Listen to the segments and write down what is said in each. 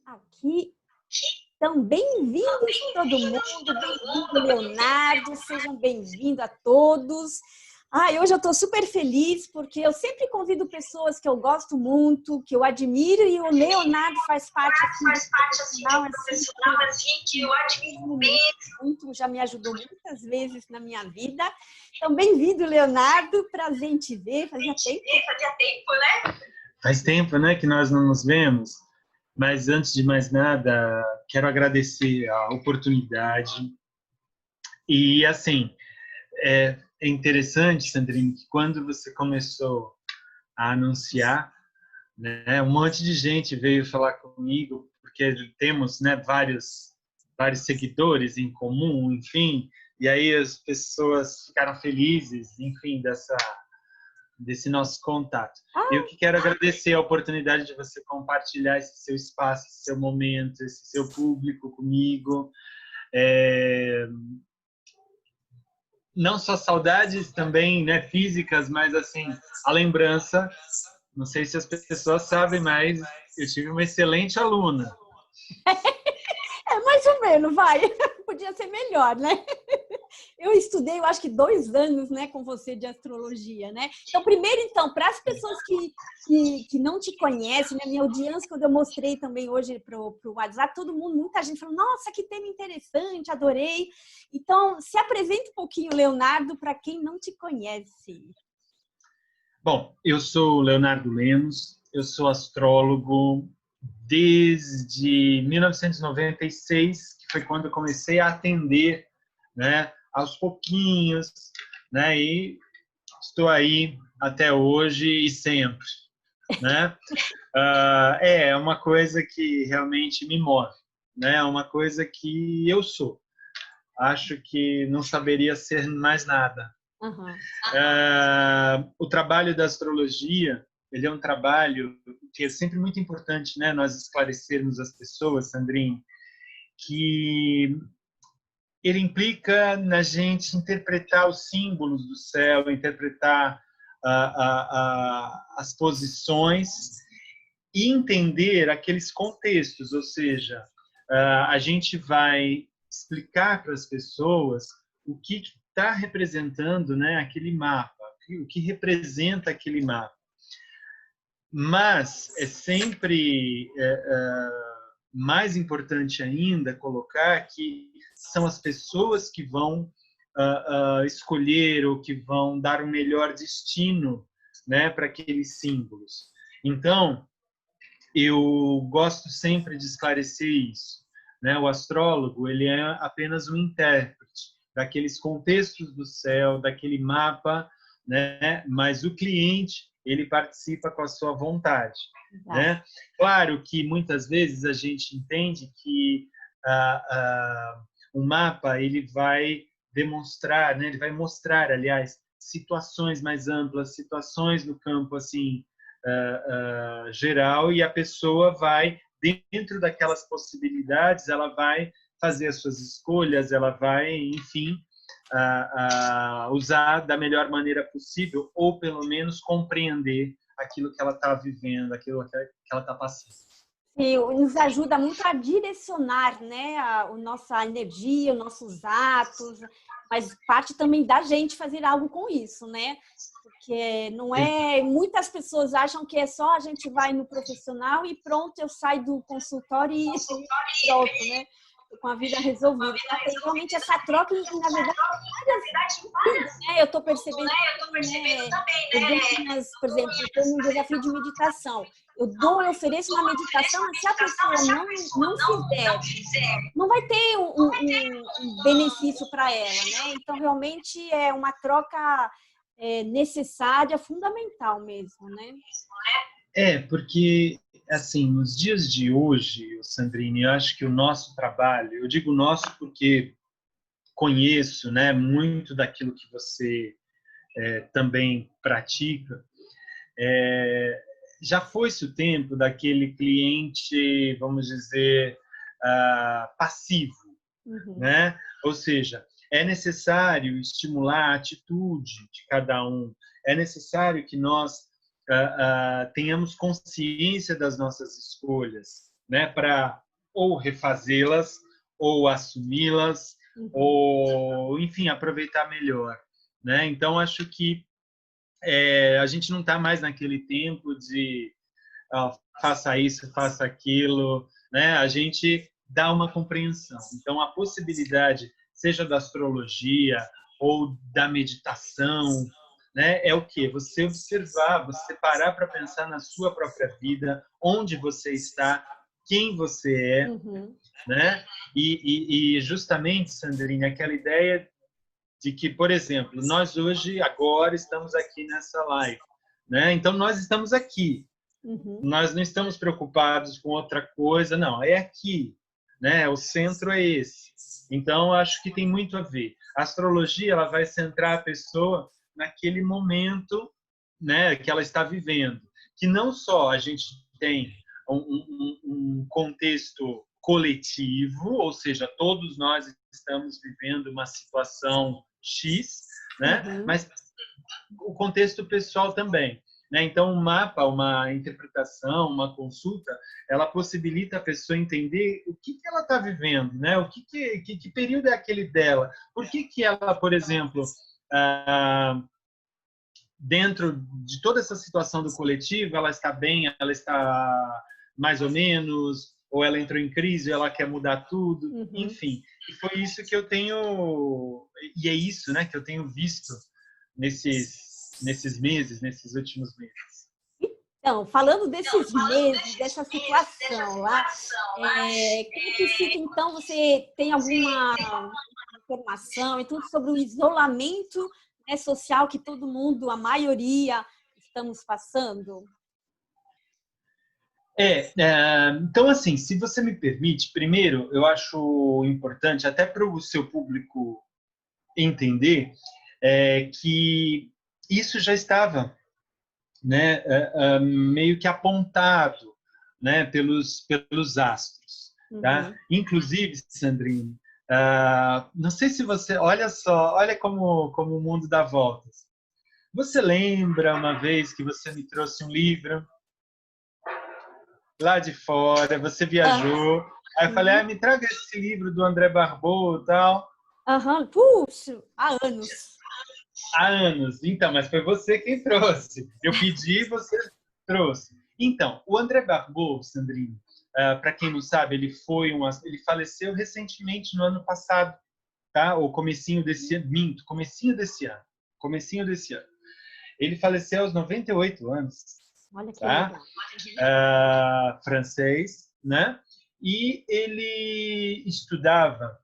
Aqui. Então, bem-vindos todo mundo, bem-vindo Leonardo, sejam bem-vindos a todos. Hoje eu estou super feliz porque eu sempre convido pessoas que eu gosto muito, que eu admiro, e o Leonardo faz parte assim, do profissional que eu admiro muito, já me ajudou muitas vezes na minha vida. Então, bem-vindo, Leonardo, prazer em te ver, fazia tempo, né? Faz tempo, né, que nós não nos vemos. Mas, antes de mais nada, quero agradecer a oportunidade. E, assim, é interessante, Sandrine, que quando você começou a anunciar, né, um monte de gente veio falar comigo, porque temos, né, vários seguidores em comum, enfim, e aí as pessoas ficaram felizes, enfim, desse nosso contato. Eu que quero agradecer a oportunidade de você compartilhar esse seu espaço, esse seu momento, esse seu público comigo. Não só saudades também, né, físicas, mas assim, a lembrança. Não sei se as pessoas sabem, mas eu tive uma excelente aluna. Mais ou menos, vai. Podia ser melhor, né? Eu estudei, eu acho que 2 anos, né, com você de astrologia, né? Então, primeiro, para as pessoas que não te conhecem, né, minha audiência, quando eu mostrei também hoje para o WhatsApp, muita gente falou, nossa, que tema interessante, adorei. Então, se apresenta um pouquinho, Leonardo, para quem não te conhece. Bom, eu sou Leonardo Lemos, eu sou astrólogo desde 1996, que foi quando eu comecei a atender, né, aos pouquinhos, né, e estou aí até hoje e sempre, né? É uma coisa que realmente me move, né? É uma coisa que eu sou. Acho que não saberia ser mais nada. Uhum. O trabalho da astrologia, ele é um trabalho que é sempre muito importante, né? Nós esclarecermos as pessoas, Sandrine, que ele implica na gente interpretar os símbolos do céu, interpretar as posições e entender aqueles contextos, ou seja, a gente vai explicar para as pessoas o que está representando, né, aquele mapa, o que representa aquele mapa. Mas é sempre mais importante ainda colocar que são as pessoas que vão escolher ou que vão dar o melhor destino, né, para aqueles símbolos. Então, eu gosto sempre de esclarecer isso, né? O astrólogo, ele é apenas um intérprete daqueles contextos do céu, daquele mapa, né? Mas o cliente, ele participa com a sua vontade, né? Claro que muitas vezes a gente entende que o mapa, ele vai demonstrar, né? Ele vai mostrar, aliás, situações mais amplas, situações no campo, assim, geral, e a pessoa vai, dentro daquelas possibilidades, ela vai fazer as suas escolhas, ela vai, enfim, usar da melhor maneira possível, ou pelo menos compreender aquilo que ela está vivendo, aquilo que ela está passando. Sim, nos ajuda muito a direcionar, né, a nossa energia, os nossos atos, mas parte também da gente fazer algo com isso, né? Porque não é... Muitas pessoas acham que é só a gente vai no profissional e pronto, eu saio do consultório e pronto, né? Com a vida resolvida. Tem realmente essa troca e, na verdade, várias, né? Eu estou percebendo também, né? Por exemplo, eu estou num desafio de meditação. Eu ofereço uma meditação, mas se a pessoa não fizer, não vai ter um benefício para ela, né? Então, realmente, é uma troca necessária, fundamental mesmo, né? Porque, assim, nos dias de hoje, Sandrine, eu acho que o nosso trabalho, eu digo nosso porque conheço, né, muito daquilo que você também pratica, já foi-se o tempo daquele cliente, vamos dizer, passivo, né? Ou seja, é necessário estimular a atitude de cada um, é necessário que nós tenhamos consciência das nossas escolhas, né, para ou refazê-las, ou assumi-las, ou, enfim, aproveitar melhor, né? Então, acho que a gente não está mais naquele tempo de faça isso, faça aquilo, né? A gente dá uma compreensão. Então, a possibilidade, seja da astrologia ou da meditação, né? É o quê? Você observar, você parar para pensar na sua própria vida, onde você está, quem você é, né? E justamente, Sandrine, aquela ideia de que, por exemplo, nós hoje, agora, estamos aqui nessa live, né? Então, nós estamos aqui. Nós não estamos preocupados com outra coisa, não. É aqui, né? O centro é esse. Então, acho que tem muito a ver. A astrologia, ela vai centrar a pessoa naquele momento, né, que ela está vivendo. Que não só a gente tem um contexto coletivo, ou seja, todos nós estamos vivendo uma situação X, né? Mas o contexto pessoal também, né? Então, um mapa, uma interpretação, uma consulta, ela possibilita a pessoa entender o que ela está vivendo, né? Que período é aquele dela? Por que ela, por exemplo, dentro de toda essa situação do coletivo, ela está bem, ela está mais ou menos, ou ela entrou em crise, ela quer mudar tudo, enfim. E foi isso que eu tenho, e é isso, né, que eu tenho visto nesses meses, nesses últimos meses. Então, falando desses meses, dessa situação lá, como que fica, então, você tem alguma informação e tudo sobre o isolamento, né, social que todo mundo, a maioria, estamos passando? Então, assim, se você me permite, primeiro, eu acho importante, até para o seu público entender, que isso já estava, né, meio que apontado, né, pelos astros. Tá? Inclusive, Sandrine, não sei se você... Olha só, olha como o mundo dá voltas. Você lembra uma vez que você me trouxe um livro lá de fora, você viajou, aí eu falei, me traga esse livro do André Barbeau e tal. Puxa, há anos. Há anos. Então, mas foi você quem trouxe. Eu pedi e você trouxe. Então, o André Barbeau, Sandrine, para quem não sabe, ele faleceu recentemente no ano passado, tá? Ou comecinho desse ano, comecinho desse ano. Ele faleceu aos 98 anos. Olha que tá? legal. Francês, né? E ele estudava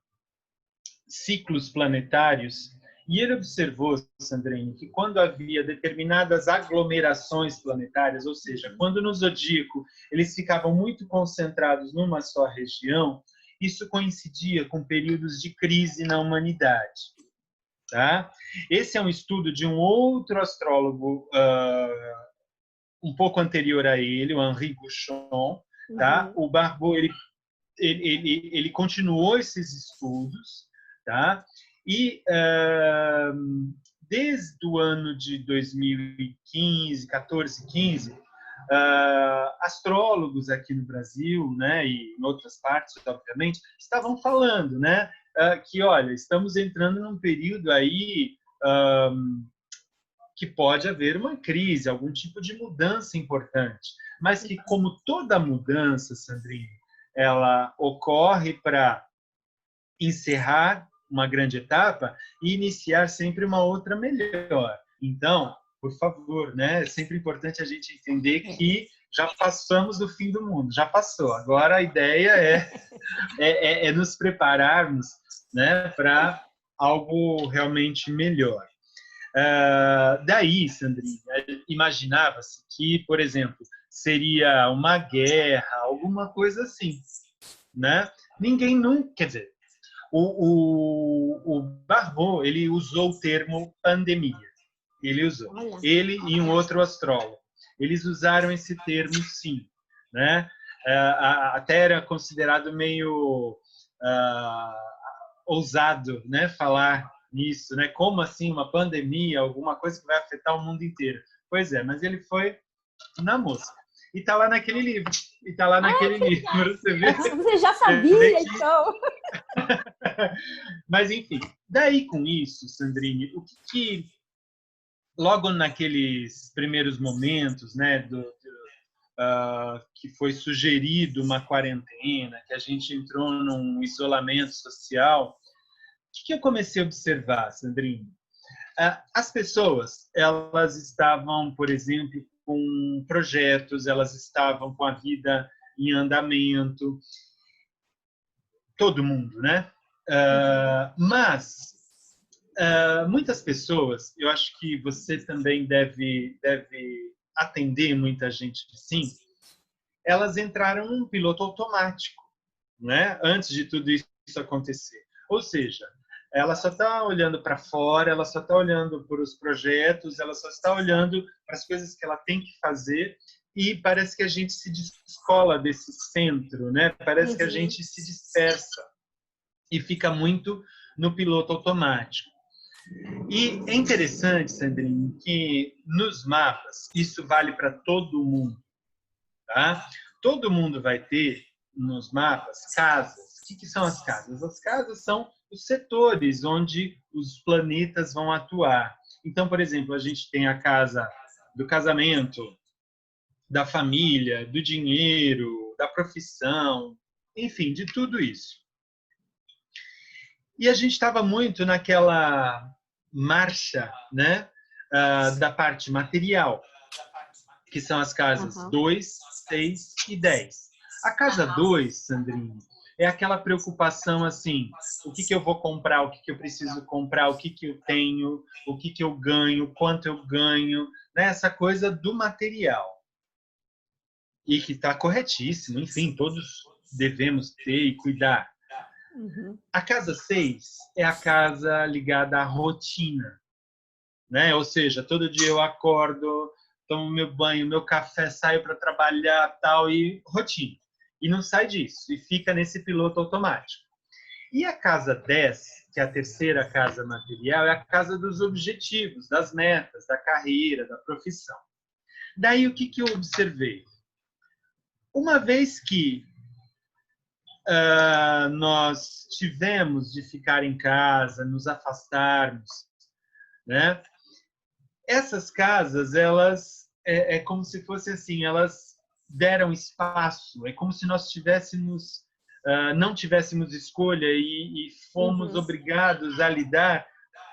ciclos planetários e ele observou, Sandrine, que quando havia determinadas aglomerações planetárias, ou seja, quando no zodíaco eles ficavam muito concentrados numa só região, isso coincidia com períodos de crise na humanidade. Tá? Esse é um estudo de um outro astrólogo um pouco anterior a ele, o Henri Gouchon. Tá? O Barbeau ele continuou esses estudos, tá? E desde o ano de 2015, 14, 15, astrólogos aqui no Brasil, né, e em outras partes, obviamente, estavam falando, né, que, olha, estamos entrando num período aí que pode haver uma crise, algum tipo de mudança importante, mas que, como toda mudança, Sandrine, ela ocorre para encerrar uma grande etapa e iniciar sempre uma outra melhor. Então, por favor, né? É sempre importante a gente entender que já passamos do fim do mundo, já passou. Agora a ideia é nos prepararmos, né, para algo realmente melhor. Daí, Sandrine, imaginava-se que, por exemplo, seria uma guerra, alguma coisa assim, né? Ninguém nunca, quer dizer, o Barbeau, ele usou o termo pandemia. Ele usou. Ele e um outro astrólogo. Eles usaram esse termo, sim, né? Até era considerado meio ousado, né, falar nisso, né? Como assim uma pandemia, alguma coisa que vai afetar o mundo inteiro? Pois é, mas ele foi na mosca. E está lá naquele livro. E está lá naquele livro, você vê? Você já sabia, então. Mas, enfim, daí com isso, Sandrine, o que logo naqueles primeiros momentos, né, que foi sugerido uma quarentena, que a gente entrou num isolamento social, o que eu comecei a observar, Sandrine? As pessoas, elas estavam, por exemplo, com projetos, elas estavam com a vida em andamento, todo mundo, né? Mas muitas pessoas, eu acho que você também deve atender muita gente assim, elas entraram num piloto automático, né? Antes de tudo isso acontecer. Ou seja, ela só está olhando para fora, ela só está olhando para os projetos, ela só está olhando para as coisas que ela tem que fazer e parece que a gente se descola desse centro, né? Parece que a gente se dispersa e fica muito no piloto automático. E é interessante, Sandrine, que nos mapas, isso vale para todo mundo, tá? Todo mundo vai ter nos mapas casas. O que são as casas? As casas são os setores onde os planetas vão atuar. Então, por exemplo, a gente tem a casa do casamento, da família, do dinheiro, da profissão, enfim, de tudo isso. E a gente estava muito naquela marcha, né, da parte material, que são as casas 2, 6 e 10. A casa 2, Sandrine, é aquela preocupação assim, o que eu vou comprar, o que eu preciso comprar, o que eu tenho, o que eu ganho, quanto eu ganho, né? Essa coisa do material. E que está corretíssimo, enfim, todos devemos ter e cuidar. A casa 6 é a casa ligada à rotina, né? Ou seja, todo dia eu acordo, tomo meu banho, meu café, saio para trabalhar, tal, e rotina. E não sai disso, e fica nesse piloto automático. E a casa 10, que é a terceira casa material, é a casa dos objetivos, das metas, da carreira, da profissão. Daí, o que eu observei? Uma vez que nós tivemos de ficar em casa, nos afastarmos, né? Essas casas, elas é como se fosse assim, elas deram espaço, é como se nós tivéssemos não tivéssemos escolha e fomos obrigados a lidar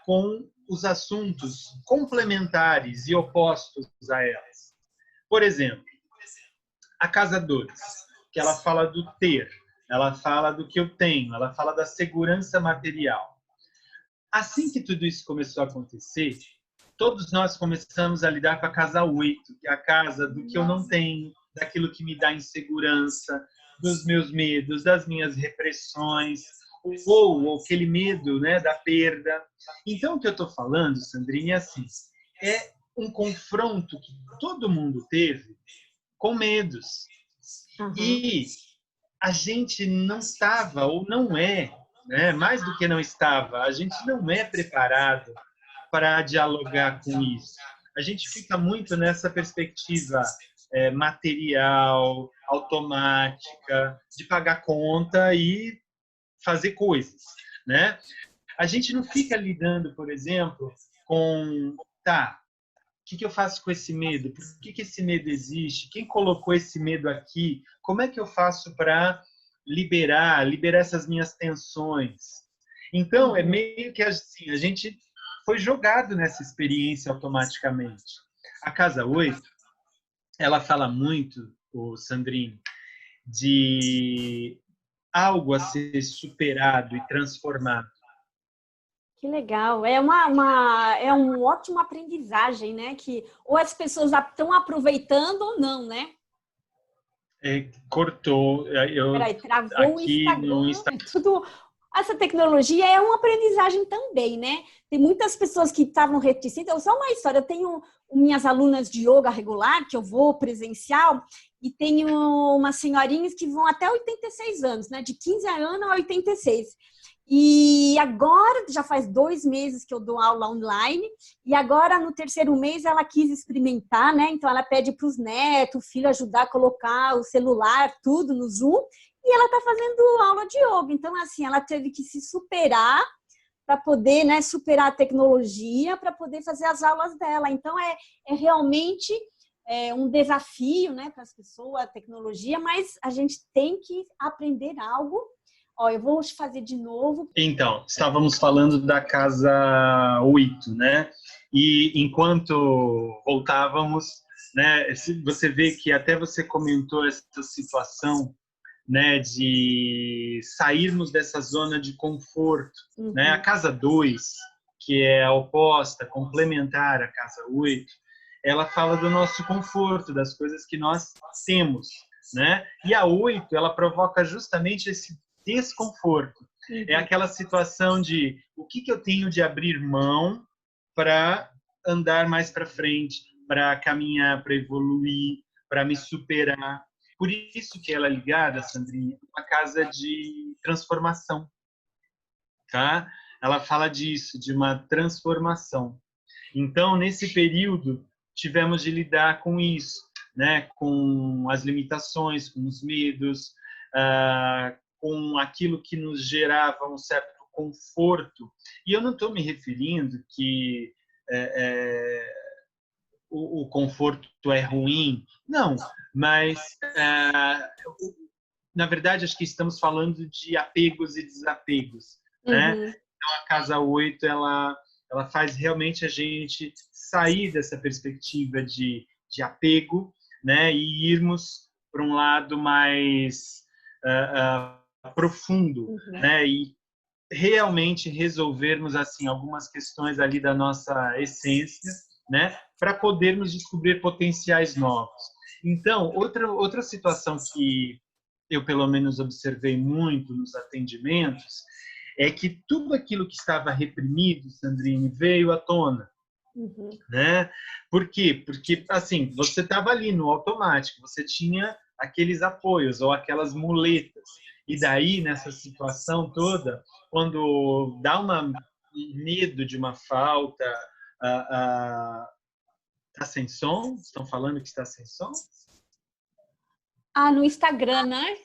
com os assuntos complementares e opostos a elas. Por exemplo, a casa 2, que ela fala do ter, ela fala do que eu tenho, ela fala da segurança material. Assim que tudo isso começou a acontecer, todos nós começamos a lidar com a casa 8, que é a casa do que eu não tenho, daquilo que me dá insegurança, dos meus medos, das minhas repressões, ou aquele medo, né, da perda. Então, o que eu estou falando, Sandrine, é assim, é um confronto que todo mundo teve com medos. E a gente não estava, ou não é, né, mais do que não estava, a gente não é preparado para dialogar com isso. A gente fica muito nessa perspectiva material, automática, de pagar conta e fazer coisas, né? A gente não fica lidando, por exemplo, com o que eu faço com esse medo? Por que esse medo existe? Quem colocou esse medo aqui? Como é que eu faço para liberar essas minhas tensões? Então, é meio que assim, a gente foi jogado nessa experiência automaticamente. A casa 8, ela fala muito, Sandrine, de algo a ser superado e transformado. Que legal. É um ótimo aprendizagem, né? Que ou as pessoas estão aproveitando ou não, né? Cortou. Peraí, travou o Instagram. Tudo. Essa tecnologia é uma aprendizagem também, né? Tem muitas pessoas que estavam reticentes. Só uma história, eu tenho minhas alunas de yoga regular, que eu vou presencial, e tenho umas senhorinhas que vão até 86 anos, né? De 15 anos a 86. E agora, já faz 2 meses que eu dou aula online, e agora no 3º mês ela quis experimentar, né? Então ela pede para os netos, o filho ajudar a colocar o celular, tudo no Zoom, e ela está fazendo aula de yoga. Então, assim, ela teve que se superar para poder, né, superar a tecnologia, para poder fazer as aulas dela. Então, é realmente um desafio, né, para as pessoas, a tecnologia, mas a gente tem que aprender algo. Ó, eu vou fazer de novo. Então, estávamos falando da casa 8, né? E enquanto voltávamos, né, você vê que até você comentou essa situação, né, de sairmos dessa zona de conforto, né? A casa 2, que é a oposta, complementar à casa 8, ela fala do nosso conforto, das coisas que nós temos, né? E a 8, ela provoca justamente esse desconforto. É aquela situação de o que eu tenho de abrir mão para andar mais para frente, para caminhar, para evoluir, para me superar. Por isso que ela é ligada, Sandrinha, a casa de transformação, tá? Ela fala disso, de uma transformação. Então, nesse período, tivemos de lidar com isso, né? Com as limitações, com os medos, com aquilo que nos gerava um certo conforto. E eu não estou me referindo que o conforto é ruim, não, mas na verdade acho que estamos falando de apegos e desapegos, né? Então a casa 8 ela faz realmente a gente sair dessa perspectiva de apego, né, e irmos para um lado mais profundo, né, e realmente resolvermos assim algumas questões ali da nossa essência, né, para podermos descobrir potenciais novos. Então, outra situação que eu pelo menos observei muito nos atendimentos é que tudo aquilo que estava reprimido, Sandrine, veio à tona. Né? Por quê? Porque assim, você estava ali no automático, você tinha aqueles apoios ou aquelas muletas. E daí, nessa situação toda, quando dá um medo de uma falta, está sem som? Estão falando que está sem som? No Instagram, né?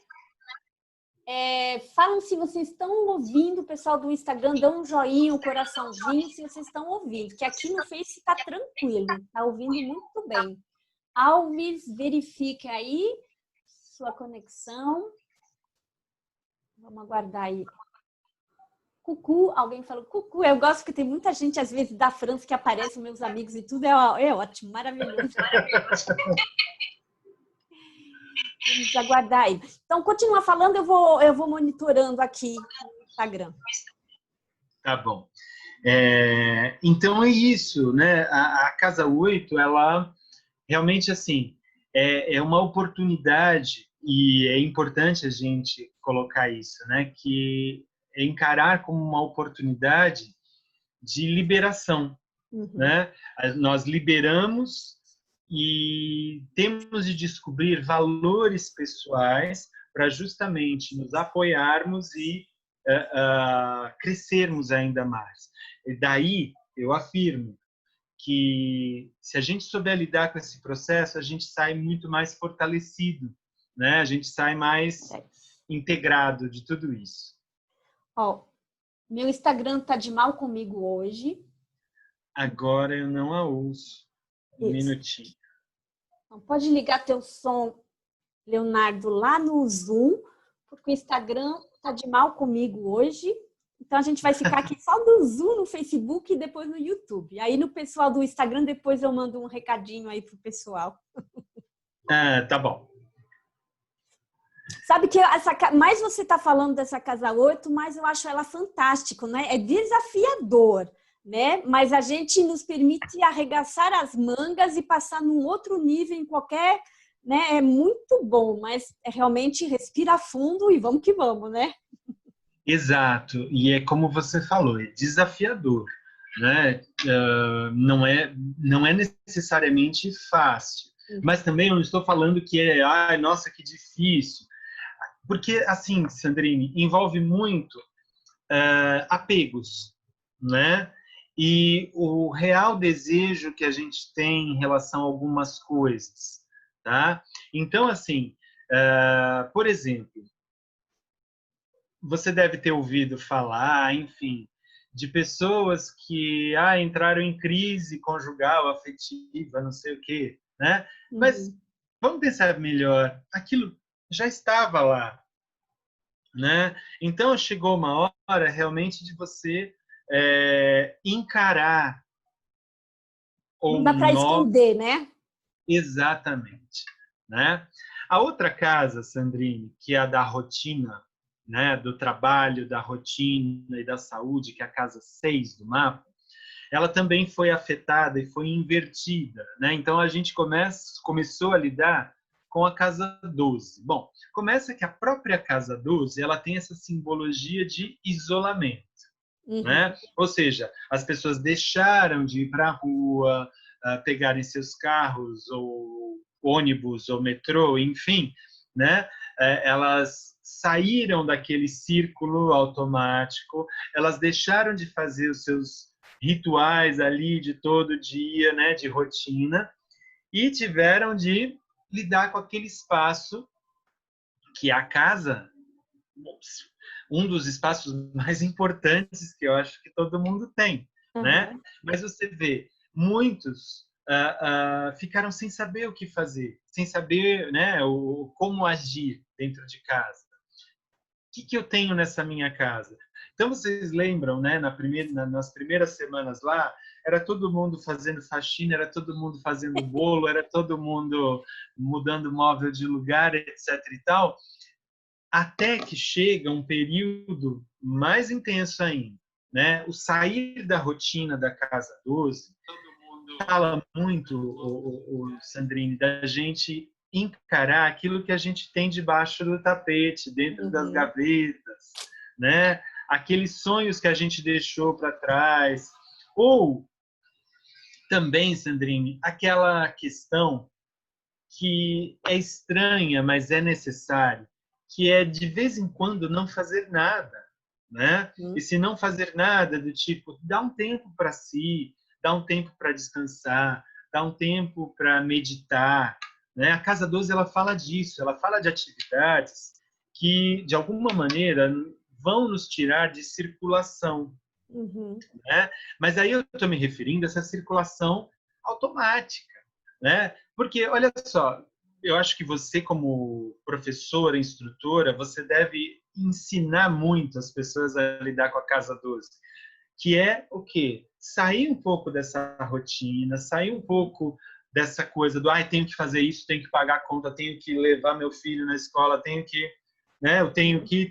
Falam se vocês estão ouvindo, o pessoal do Instagram, dão um joinha, um coraçãozinho, se vocês estão ouvindo, que aqui no Face está tranquilo, está ouvindo muito bem. Alves, verifique aí sua conexão. Vamos aguardar aí. Cucu, alguém falou Cucu. Eu gosto que tem muita gente, às vezes, da França que aparece, meus amigos e tudo. É ótimo, maravilhoso. Vamos aguardar aí. Então, continua falando, eu vou monitorando aqui no Instagram. Tá bom. Então é isso, né? A Casa 8, ela realmente assim é uma oportunidade, e é importante a gente colocar isso, né? Que é encarar como uma oportunidade de liberação, né? Nós liberamos e temos de descobrir valores pessoais para justamente nos apoiarmos e crescermos ainda mais. E daí eu afirmo que se a gente souber lidar com esse processo, a gente sai muito mais fortalecido, né? A gente sai mais integrado de tudo isso. Meu Instagram tá de mal comigo hoje. Agora eu não a ouço. Um minutinho. Então, pode ligar teu som, Leonardo, lá no Zoom, porque o Instagram tá de mal comigo hoje. Então, a gente vai ficar aqui só do Zoom no Facebook e depois no YouTube. Aí, no pessoal do Instagram, depois eu mando um recadinho aí pro pessoal. Tá bom. Sabe que mais você está falando dessa Casa 8, mais eu acho ela fantástica, né? É desafiador, né? Mas a gente nos permite arregaçar as mangas e passar num outro nível em qualquer... Né? É muito bom, mas realmente respira fundo e vamos que vamos, né? Exato, e é como você falou, é desafiador, né? Não é necessariamente fácil, mas também eu não estou falando que nossa, que difícil, porque assim, Sandrine, envolve muito apegos, né? E o real desejo que a gente tem em relação a algumas coisas, tá? Então, assim, por exemplo, você deve ter ouvido falar, enfim, de pessoas que entraram em crise conjugal, afetiva, não sei o quê, né? Mas vamos pensar melhor, aquilo já estava lá, né? Então chegou uma hora realmente de você encarar Não ou dá para não esconder, né? exatamente, né? A outra casa, Sandrine, que é a da rotina, né, do trabalho, da rotina e da saúde, que é a casa 6 do mapa, ela também foi afetada e foi invertida, né? Então a gente começou a lidar com a casa 12. Bom, começa que a própria casa 12, ela tem essa simbologia de isolamento, né? Ou seja, as pessoas deixaram de ir para a rua, pegarem seus carros ou ônibus ou metrô, enfim, né? Elas saíram daquele círculo automático, elas deixaram de fazer os seus rituais ali de todo dia, né, de rotina, e tiveram de lidar com aquele espaço que a casa, um dos espaços mais importantes que eu acho que todo mundo tem, né? Mas você vê, muitos ficaram sem saber o que fazer, sem saber, né, como agir dentro de casa. O que eu tenho nessa minha casa? Então, vocês lembram, né, nas primeiras semanas lá, era todo mundo fazendo faxina, era todo mundo fazendo bolo, era todo mundo mudando móvel de lugar, etc. e tal, até que chega um período mais intenso ainda, né? O sair da rotina da Casa 12 fala muito, Sandrine, da gente encarar aquilo que a gente tem debaixo do tapete, dentro das gavetas, né? Aqueles sonhos que a gente deixou para trás. Ou também, Sandrine, aquela questão que é estranha, mas é necessária, que é de vez em quando não fazer nada, né? E se não fazer nada, do tipo, dá um tempo para si, dá um tempo para descansar, dá um tempo para meditar, né? A Casa 12 ela fala disso, ela fala de atividades que de alguma maneira vão nos tirar de circulação, né? Mas aí eu estou me referindo a essa circulação automática, né? Porque olha só, eu acho que você como professora, instrutora, você deve ensinar muito as pessoas a lidar com a Casa 12, que é o quê? Sair um pouco dessa rotina, sair um pouco dessa coisa do tenho que fazer isso, tenho que pagar a conta, tenho que levar meu filho na escola, tenho que, né, eu tenho que,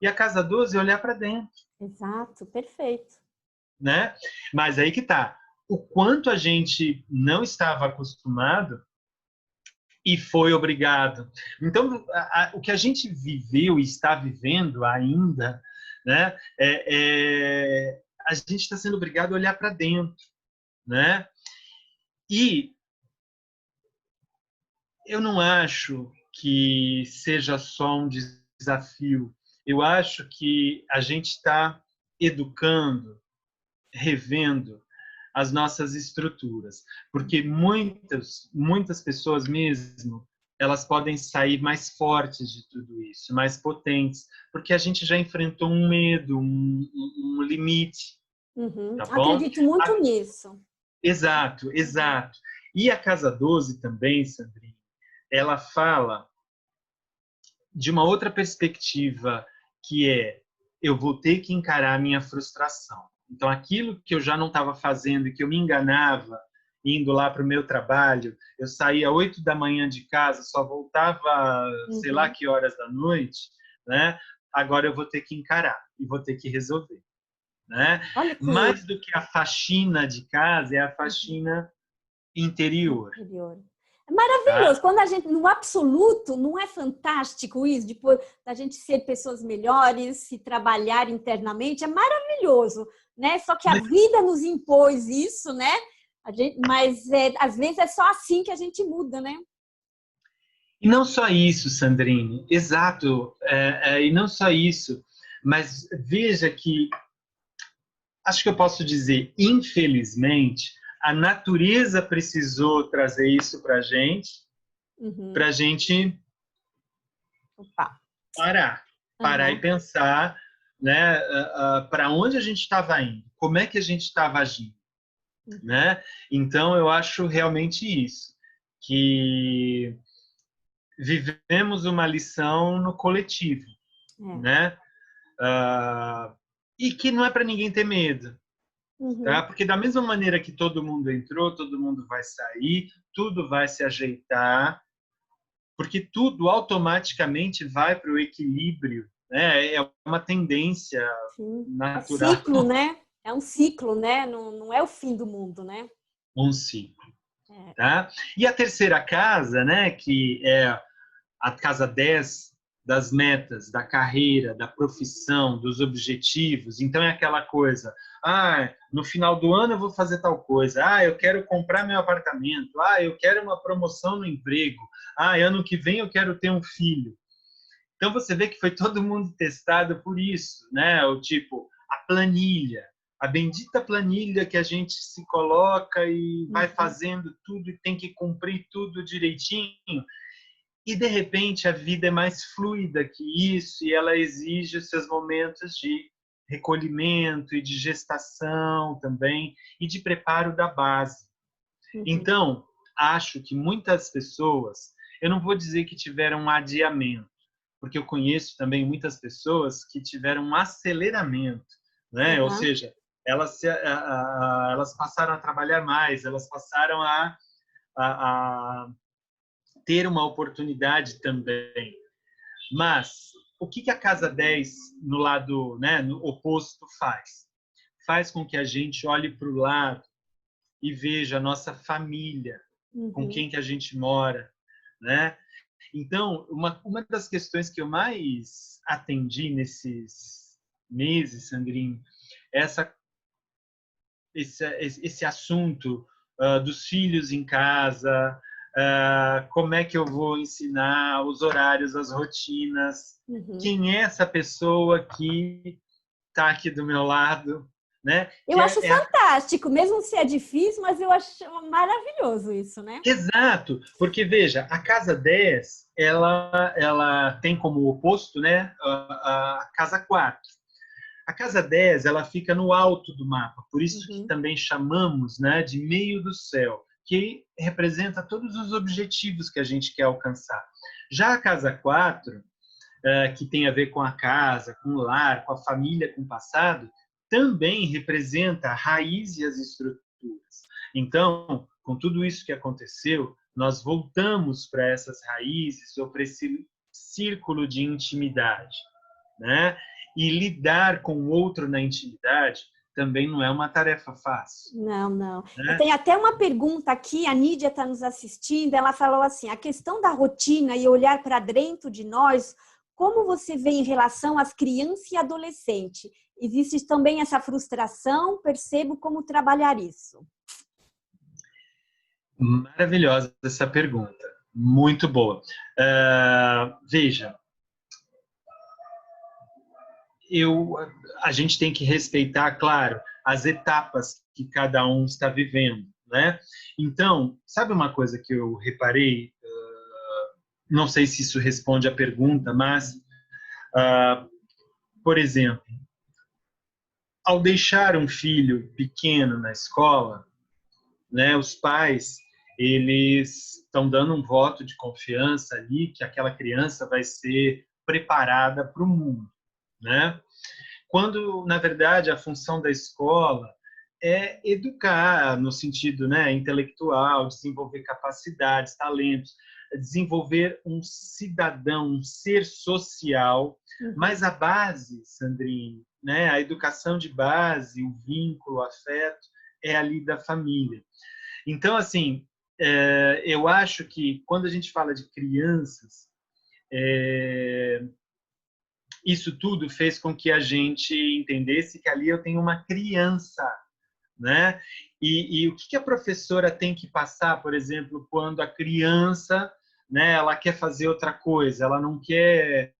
e a Casa 12 é olhar para dentro. Exato, perfeito. Né? Mas aí que tá. O quanto a gente não estava acostumado e foi obrigado. Então, o que a gente viveu e está vivendo ainda, né? A gente está sendo obrigado a olhar para dentro, né? E eu não acho que seja só um desafio. Eu acho que a gente está educando, revendo as nossas estruturas, porque muitas pessoas mesmo, elas podem sair mais fortes de tudo isso, mais potentes, porque a gente já enfrentou um medo, um limite, tá bom? Acredito muito nisso. Exato, exato. E a Casa 12 também, Sandrine, ela fala de uma outra perspectiva, que é eu vou ter que encarar a minha frustração. Então, aquilo que eu já não estava fazendo e que eu me enganava indo lá para o meu trabalho, eu saía 8 da manhã de casa, só voltava sei lá que horas da noite, né? Agora eu vou ter que encarar e vou ter que resolver, né? Mais do que a faxina de casa, é a faxina interior. É maravilhoso. Quando a gente, no absoluto, não é fantástico isso, depois da gente ser pessoas melhores, se trabalhar internamente, é maravilhoso, né? Só que a vida nos impôs isso, né? Mas às vezes é só assim que a gente muda, né? E não só isso, Sandrine, exato, e não só isso. Mas veja que, acho que eu posso dizer, infelizmente, a natureza precisou trazer isso para a gente Opa. parar e pensar, né, para onde a gente estava indo, como é que a gente estava agindo, né? Então, eu acho realmente isso, que vivemos uma lição no coletivo, né? E que não é para ninguém ter medo, tá? Porque da mesma maneira que todo mundo entrou, todo mundo vai sair, tudo vai se ajeitar, porque tudo automaticamente vai para o equilíbrio, né? É uma tendência natural. É ciclo, né? É um ciclo, né? Não é o fim do mundo, né? Um ciclo, tá? E a terceira casa, né, que é a casa 10 das metas, da carreira, da profissão, dos objetivos. Então é aquela coisa, no final do ano eu vou fazer tal coisa, eu quero comprar meu apartamento, eu quero uma promoção no emprego, ano que vem eu quero ter um filho. Então você vê que foi todo mundo testado por isso, né? O tipo, a planilha, a bendita planilha que a gente se coloca e vai fazendo tudo e tem que cumprir tudo direitinho. E, de repente, a vida é mais fluida que isso e ela exige os seus momentos de recolhimento e de gestação também e de preparo da base. Então, acho que muitas pessoas, eu não vou dizer que tiveram um adiamento, porque eu conheço também muitas pessoas que tiveram um aceleramento, né? Ou seja, elas passaram a trabalhar mais, elas passaram a ter uma oportunidade também. Mas o que a casa 10 no lado, né, no oposto faz? Faz com que a gente olhe para o lado e veja a nossa família, com quem que a gente mora, né? Então, uma das questões que eu mais atendi nesses meses, Sandrinho, é esse assunto dos filhos em casa, como é que eu vou ensinar os horários, as rotinas, quem é essa pessoa que está aqui do meu lado, né? Eu acho fantástico, mesmo se é difícil, mas eu acho maravilhoso isso, né? Exato, porque veja, a casa 10, ela tem como oposto, né, a casa 4. A casa 10, ela fica no alto do mapa, por isso que também chamamos, né, de meio do céu, que representa todos os objetivos que a gente quer alcançar. Já a casa 4, que tem a ver com a casa, com o lar, com a família, com o passado, também representa a raiz e as estruturas. Então, com tudo isso que aconteceu, nós voltamos para essas raízes ou para esse círculo de intimidade, né? E lidar com o outro na intimidade também não é uma tarefa fácil. Não. Né? Tem até uma pergunta aqui, a Nídia está nos assistindo, ela falou assim, a questão da rotina e olhar para dentro de nós, como você vê em relação às crianças e adolescentes? Existe também essa frustração, percebo como trabalhar isso. Maravilhosa essa pergunta, muito boa. Veja, a gente tem que respeitar, claro, as etapas que cada um está vivendo, né? Então, sabe uma coisa que eu reparei? Não sei se isso responde à pergunta, mas, por exemplo, ao deixar um filho pequeno na escola, né, os pais eles estão dando um voto de confiança ali que aquela criança vai ser preparada para o mundo, né? Quando, na verdade, a função da escola é educar no sentido, né, intelectual, desenvolver capacidades, talentos, desenvolver um cidadão, um ser social, mas a base, Sandrine, né, a educação de base, o vínculo, o afeto, é ali da família. Então, assim, eu acho que quando a gente fala de crianças, isso tudo fez com que a gente entendesse que ali eu tenho uma criança, né? E o que a professora tem que passar, por exemplo, quando a criança, né, ela quer fazer outra coisa, ela não quer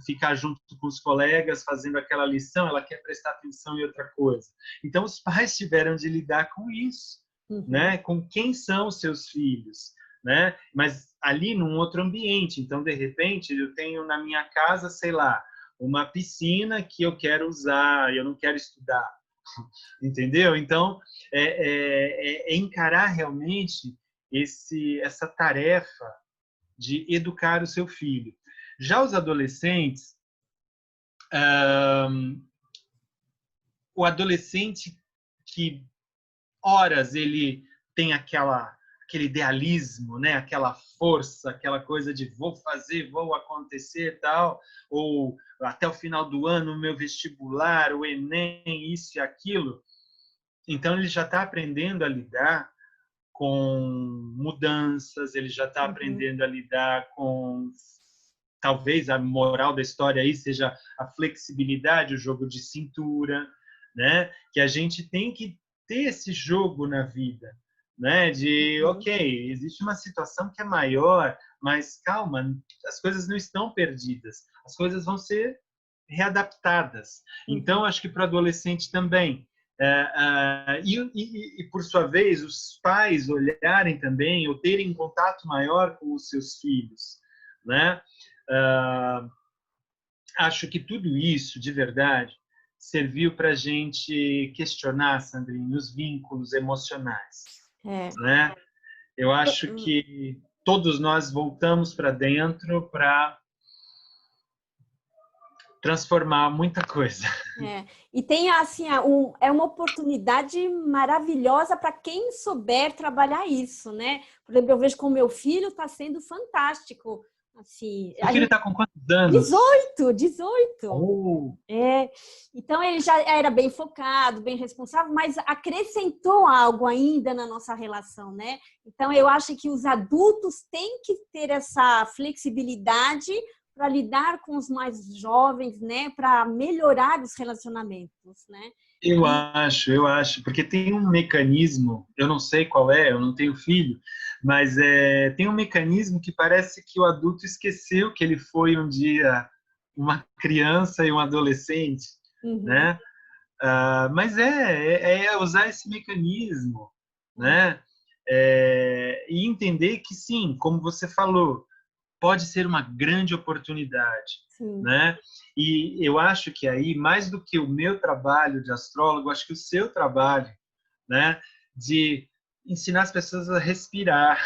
ficar junto com os colegas fazendo aquela lição, ela quer prestar atenção em outra coisa. Então, os pais tiveram de lidar com isso, né? Com quem são os seus filhos, né? Mas ali num outro ambiente. Então, de repente, eu tenho na minha casa, sei lá, uma piscina que eu quero usar, eu não quero estudar, entendeu? Então, é encarar realmente essa tarefa de educar o seu filho. Já os adolescentes, o adolescente que horas ele tem aquele idealismo, né? Aquela força, aquela coisa de vou fazer, vou acontecer, tal, ou até o final do ano o meu vestibular, o Enem, isso e aquilo. Então ele já está aprendendo a lidar com mudanças, ele já está aprendendo a lidar com, talvez a moral da história aí seja a flexibilidade, o jogo de cintura, né? Que a gente tem que ter esse jogo na vida, né? De, ok, existe uma situação que é maior, mas calma, as coisas não estão perdidas, as coisas vão ser readaptadas. Então, acho que para o adolescente também. E, por sua vez, os pais olharem também ou terem um contato maior com os seus filhos, né? Acho que tudo isso, de verdade, serviu para a gente questionar, Sandrinha, os vínculos emocionais, né? Eu acho que todos nós voltamos para dentro para transformar muita coisa. E tem assim, é uma oportunidade maravilhosa para quem souber trabalhar isso, né? Por exemplo, eu vejo com o meu filho, está sendo fantástico. Assim, Seu filho está com quantos anos? 18. Oh. Então ele já era bem focado, bem responsável, mas acrescentou algo ainda na nossa relação, né? Então eu acho que os adultos têm que ter essa flexibilidade para lidar com os mais jovens, né? Para melhorar os relacionamentos, né? Eu acho, porque tem um mecanismo, eu não sei qual é, eu não tenho filho, mas tem um mecanismo que parece que o adulto esqueceu que ele foi um dia uma criança e um adolescente, né? Mas é usar esse mecanismo, né? E entender que sim, como você falou, pode ser uma grande oportunidade, né? E eu acho que aí, mais do que o meu trabalho de astrólogo, acho que o seu trabalho, né, de ensinar as pessoas a respirar,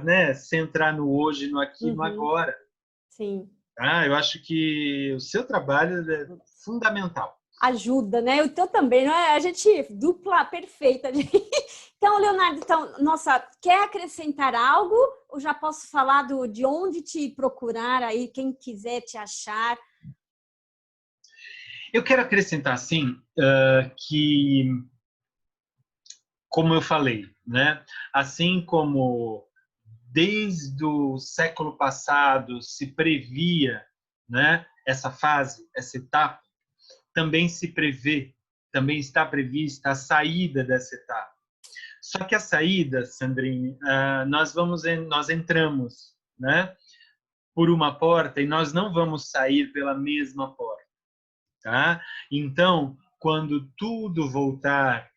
né, centrar no hoje, no aqui, no agora. Sim. Eu acho que o seu trabalho é fundamental. Ajuda, né? O teu também, não é? A gente dupla perfeita. Então, Leonardo, nossa, quer acrescentar algo? Ou já posso falar de onde te procurar aí, quem quiser te achar? Eu quero acrescentar, assim, que, como eu falei, né? Assim como desde o século passado se previa, né, essa fase, essa etapa, também se prevê, também está prevista a saída dessa etapa. Só que a saída, Sandrine, nós entramos, né, por uma porta e nós não vamos sair pela mesma porta, tá? Então, quando tudo voltar,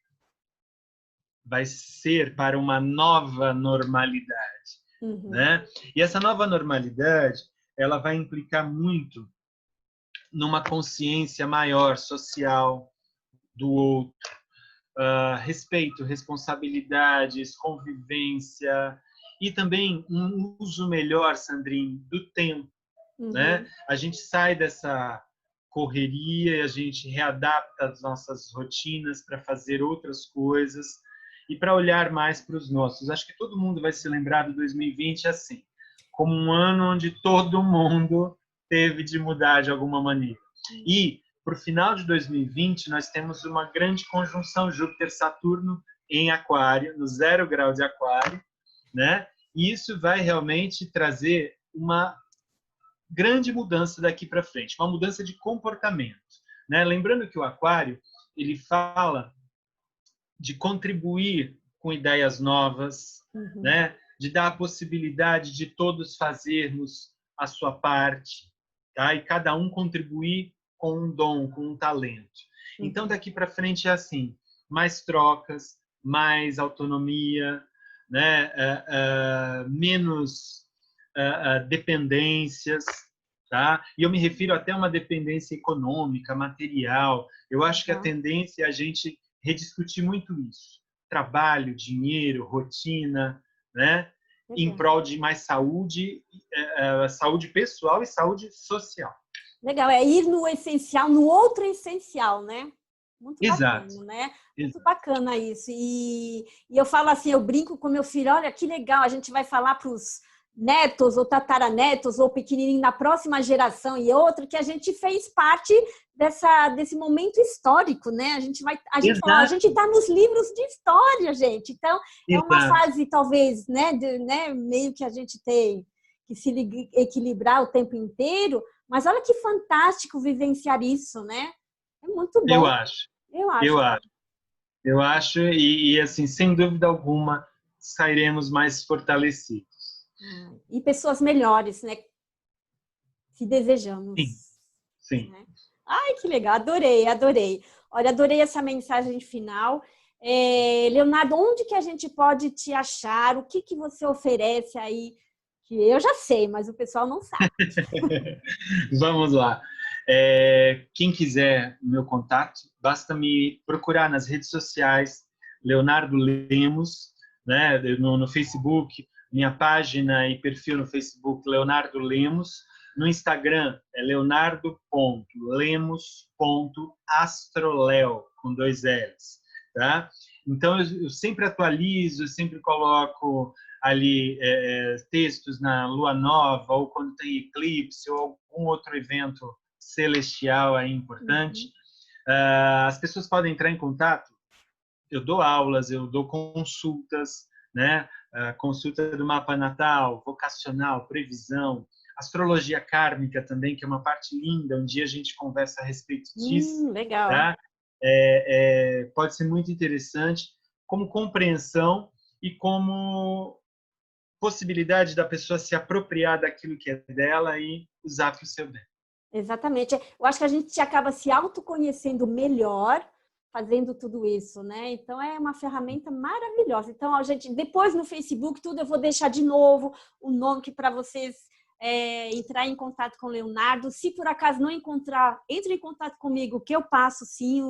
vai ser para uma nova normalidade, né? E essa nova normalidade, ela vai implicar muito numa consciência maior social do outro, respeito, responsabilidades, convivência e também um uso melhor, Sandrine, do tempo, né? A gente sai dessa correria e a gente readapta as nossas rotinas para fazer outras coisas e para olhar mais para os nossos. Acho que todo mundo vai se lembrar do 2020 assim, como um ano onde todo mundo teve de mudar de alguma maneira. E para o final de 2020, nós temos uma grande conjunção Júpiter-Saturno em Aquário, no 0 grau de Aquário, né? E isso vai realmente trazer uma grande mudança daqui para frente, uma mudança de comportamento, né? Lembrando que o Aquário, ele fala de contribuir com ideias novas, né? De dar a possibilidade de todos fazermos a sua parte, tá? E cada um contribuir com um dom, com um talento. Então, daqui para frente é assim, mais trocas, mais autonomia, né? Menos dependências, tá? E eu me refiro até a uma dependência econômica, material. Eu acho que a tendência é a gente rediscutir muito isso. Trabalho, dinheiro, rotina, né? Em prol de mais saúde, saúde pessoal e saúde social. Legal, é ir no essencial, no outro essencial, né? Muito bacana, Exato. né? Muito bacana isso. E eu falo assim, eu brinco com meu filho, olha que legal, a gente vai falar para os netos ou tataranetos ou pequenininho na próxima geração e outra, que a gente fez parte desse momento histórico, né? A gente fala, a gente está nos livros de história, gente. Então, é uma fase, talvez, né, meio que a gente tem que se equilibrar o tempo inteiro, mas olha que fantástico vivenciar isso, né? É muito bom. Eu acho, e assim, sem dúvida alguma, sairemos mais fortalecidos. E pessoas melhores, né? Se desejamos. Sim. Né? Ai, que legal, adorei. Olha, adorei essa mensagem final. Leonardo, onde que a gente pode te achar? O que você oferece aí? Que eu já sei, mas o pessoal não sabe. Vamos lá. Quem quiser o meu contato, basta me procurar nas redes sociais, Leonardo Lemos, né, no Facebook, minha página e perfil no Facebook, Leonardo Lemos. No Instagram é leonardo.lemos.astroleo, com 2 L's. Tá? Então, eu sempre atualizo, eu sempre coloco ali textos na lua nova, ou quando tem eclipse, ou algum outro evento celestial aí importante. As pessoas podem entrar em contato. Eu dou aulas, eu dou consultas, né? Consulta do mapa natal, vocacional, previsão, astrologia kármica também, que é uma parte linda. Um dia a gente conversa a respeito disso. Legal. Tá? Pode ser muito interessante como compreensão e como possibilidade da pessoa se apropriar daquilo que é dela e usar para o seu bem. Exatamente. Eu acho que a gente acaba se autoconhecendo melhor fazendo tudo isso, né? Então, é uma ferramenta maravilhosa. Então, a gente, depois no Facebook, tudo eu vou deixar de novo o nome para vocês entrar em contato com o Leonardo. Se por acaso não encontrar, entre em contato comigo, que eu passo, sim,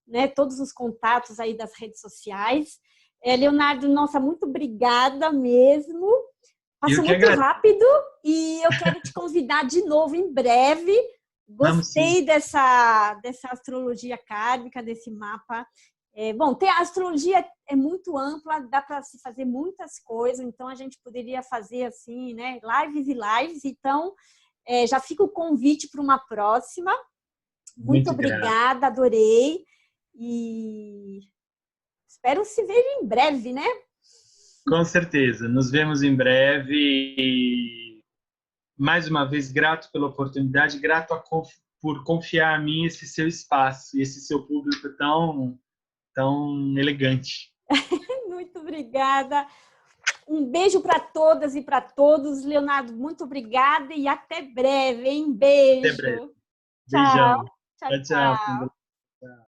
né, todos os contatos aí das redes sociais. Leonardo, nossa, muito obrigada mesmo. Passou muito rápido e eu quero te convidar de novo em breve. Gostei dessa astrologia kármica, desse mapa. Bom, a astrologia é muito ampla, dá para se fazer muitas coisas, então a gente poderia fazer assim, né, lives e lives. Então, já fica o convite para uma próxima. Muito obrigada, adorei. E espero se ver em breve, né? Com certeza, nos vemos em breve e, mais uma vez, grato pela oportunidade, grato por confiar a mim esse seu espaço e esse seu público tão elegante. Muito obrigada. Um beijo para todas e para todos. Leonardo, muito obrigada e até breve, hein? Beijo. Até breve. Tchau. Beijão. Tchau.